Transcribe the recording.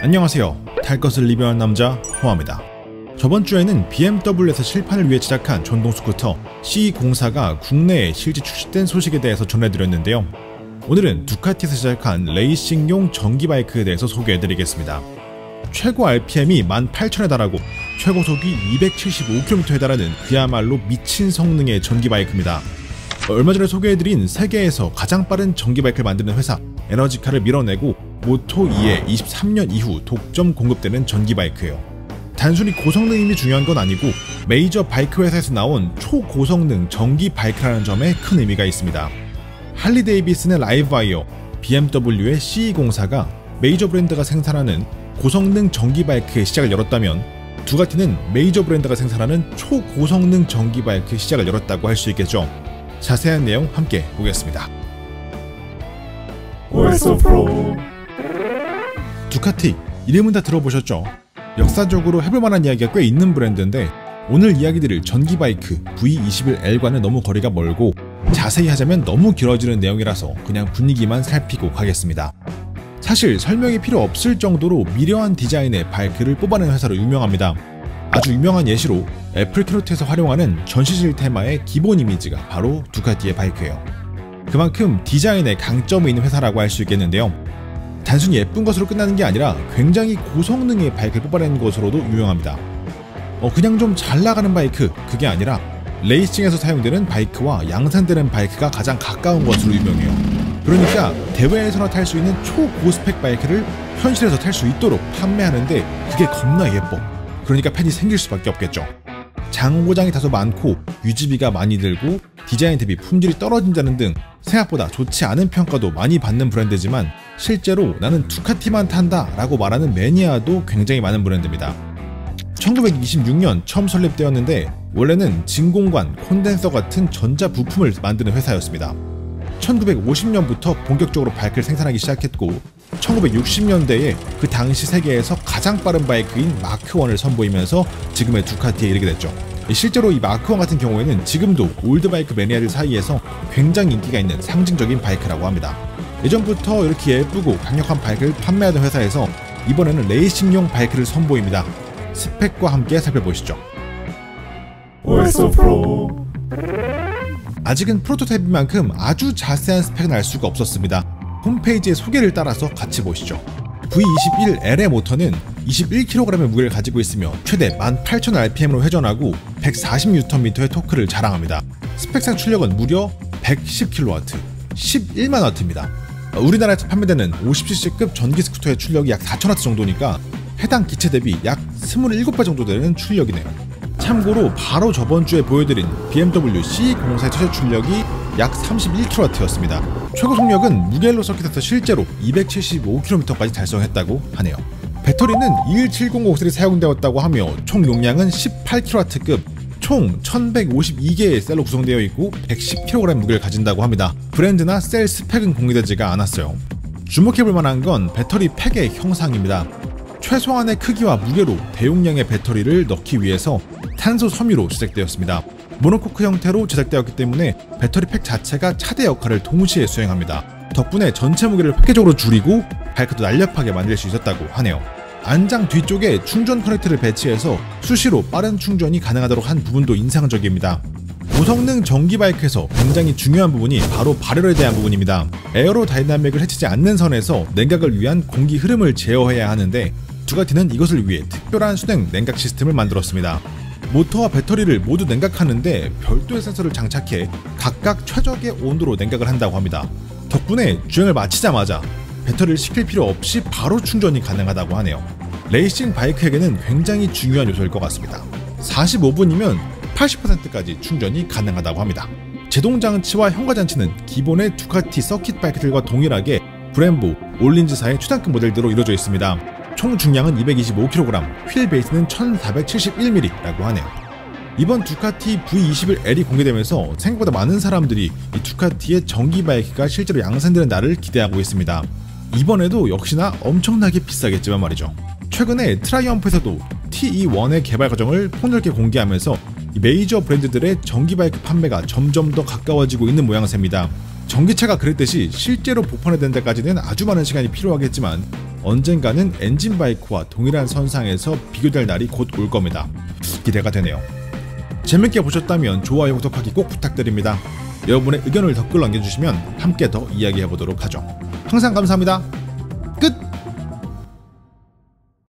안녕하세요. 탈 것을 리뷰하는 남자 호아입니다. 저번 주에는 BMW에서 실판을 위해 제작한 전동 스쿠터 C04가 국내에 실제 출시된 소식에 대해서 전해드렸는데요. 오늘은 두카티에서 제작한 레이싱용 전기 바이크에 대해서 소개해드리겠습니다. 최고 RPM이 18,000에 달하고 최고속이 275km에 달하는 그야말로 미친 성능의 전기 바이크입니다. 얼마 전에 소개해드린 세계에서 가장 빠른 전기 바이크를 만드는 회사 에너지카를 밀어내고 모토2의 23년 이후 독점 공급되는 전기 바이크예요. 단순히 고성능이 중요한 건 아니고 메이저 바이크 회사에서 나온 초고성능 전기 바이크라는 점에 큰 의미가 있습니다. 할리 데이비슨의 라이브와이어, BMW의 CE04가 메이저 브랜드가 생산하는 고성능 전기 바이크의 시작을 열었다면 두카티는 메이저 브랜드가 생산하는 초고성능 전기 바이크의 시작을 열었다고 할 수 있겠죠. 자세한 내용 함께 보겠습니다. 두카티, 이름은 다 들어보셨죠? 역사적으로 해볼만한 이야기가 꽤 있는 브랜드인데 오늘 이야기드릴 전기 바이크 V21L과는 너무 거리가 멀고 자세히 하자면 너무 길어지는 내용이라서 그냥 분위기만 살피고 가겠습니다. 사실 설명이 필요 없을 정도로 미려한 디자인의 바이크를 뽑아낸 회사로 유명합니다. 아주 유명한 예시로 애플 캐로트에서 활용하는 전시실 테마의 기본 이미지가 바로 두카티의 바이크예요. 그만큼 디자인에 강점이 있는 회사라고 할 수 있겠는데요. 단순히 예쁜 것으로 끝나는 게 아니라 굉장히 고성능의 바이크를 뽑아낸 것으로도 유명합니다. 그냥 좀 잘 나가는 바이크, 그게 아니라 레이싱에서 사용되는 바이크와 양산되는 바이크가 가장 가까운 것으로 유명해요. 그러니까 대회에서나 탈 수 있는 초고스펙 바이크를 현실에서 탈 수 있도록 판매하는데 그게 겁나 예뻐. 그러니까 팬이 생길 수밖에 없겠죠. 장고장이 다소 많고 유지비가 많이 들고 디자인 대비 품질이 떨어진다는 등 생각보다 좋지 않은 평가도 많이 받는 브랜드지만 실제로 나는 두카티만 탄다 라고 말하는 매니아도 굉장히 많은 브랜드입니다. 1926년 처음 설립되었는데 원래는 진공관, 콘덴서 같은 전자 부품을 만드는 회사였습니다. 1950년부터 본격적으로 바이크를 생산하기 시작했고 1960년대에 그 당시 세계에서 가장 빠른 바이크인 마크1을 선보이면서 지금의 두카티에 이르게 됐죠. 실제로 이 마크1 같은 경우에는 지금도 올드바이크 매니아들 사이에서 굉장히 인기가 있는 상징적인 바이크라고 합니다. 예전부터 이렇게 예쁘고 강력한 바이크를 판매하던 회사에서 이번에는 레이싱용 바이크를 선보입니다. 스펙과 함께 살펴보시죠. 아직은 프로토타입인 만큼 아주 자세한 스펙은 알 수가 없었습니다. 홈페이지의 소개를 따라서 같이 보시죠. V21L의 모터는 21kg의 무게를 가지고 있으며 최대 18,000rpm으로 회전하고 140Nm의 토크를 자랑합니다. 스펙상 출력은 무려 110kW, 11만W입니다. 우리나라에서 판매되는 50cc급 전기 스쿠터의 출력이 약 4,000W 정도니까 해당 기체 대비 약 27배 정도 되는 출력이네요. 참고로 바로 저번주에 보여드린 BMW C04의 최저 출력이 약 31kW였습니다. 최고 속력은 무겔로 서킷에서 실제로 275km까지 달성했다고 하네요. 배터리는 21700셀이 사용되었다고 하며 총 용량은 18kW급 총 1152개의 셀로 구성되어 있고 110kg 무게를 가진다고 합니다. 브랜드나 셀 스펙은 공개되지가 않았어요. 주목해볼 만한 건 배터리 팩의 형상입니다. 최소한의 크기와 무게로 대용량의 배터리를 넣기 위해서 탄소 섬유로 제작되었습니다. 모노코크 형태로 제작되었기 때문에 배터리 팩 자체가 차대 역할을 동시에 수행합니다. 덕분에 전체 무게를 획기적으로 줄이고 바이크도 날렵하게 만들 수 있었다고 하네요. 안장 뒤쪽에 충전 커넥터를 배치해서 수시로 빠른 충전이 가능하도록 한 부분도 인상적입니다. 고성능 전기 바이크에서 굉장히 중요한 부분이 바로 발열에 대한 부분입니다. 에어로다이나믹을 해치지 않는 선에서 냉각을 위한 공기 흐름을 제어해야 하는데 두카티는 이것을 위해 특별한 순행 냉각 시스템을 만들었습니다. 모터와 배터리를 모두 냉각하는데 별도의 센서를 장착해 각각 최적의 온도로 냉각을 한다고 합니다. 덕분에 주행을 마치자마자 배터리를 식힐 필요 없이 바로 충전이 가능하다고 하네요. 레이싱 바이크에게는 굉장히 중요한 요소일 것 같습니다. 45분이면 80%까지 충전이 가능하다고 합니다. 제동장치와 현가장치는 기본의 두카티 서킷 바이크들과 동일하게 브렘보, 올린즈사의 최단급 모델들로 이루어져 있습니다. 총 중량은 225kg, 휠 베이스는 1471mm라고 하네요. 이번 두카티 V21L이 공개되면서 생각보다 많은 사람들이 이 두카티의 전기 바이크가 실제로 양산되는 날을 기대하고 있습니다. 이번에도 역시나 엄청나게 비싸겠지만 말이죠. 최근에 트라이엄프에서도 TE1의 개발 과정을 폭넓게 공개하면서 메이저 브랜드들의 전기 바이크 판매가 점점 더 가까워지고 있는 모양새입니다. 전기차가 그랬듯이 실제로 보편화된 데까지는 아주 많은 시간이 필요하겠지만 언젠가는 엔진 바이크와 동일한 선상에서 비교될 날이 곧 올 겁니다. 기대가 되네요. 재밌게 보셨다면 좋아요, 구독하기 꼭 부탁드립니다. 여러분의 의견을 댓글로 남겨주시면 함께 더 이야기해보도록 하죠. 항상 감사합니다. 끝!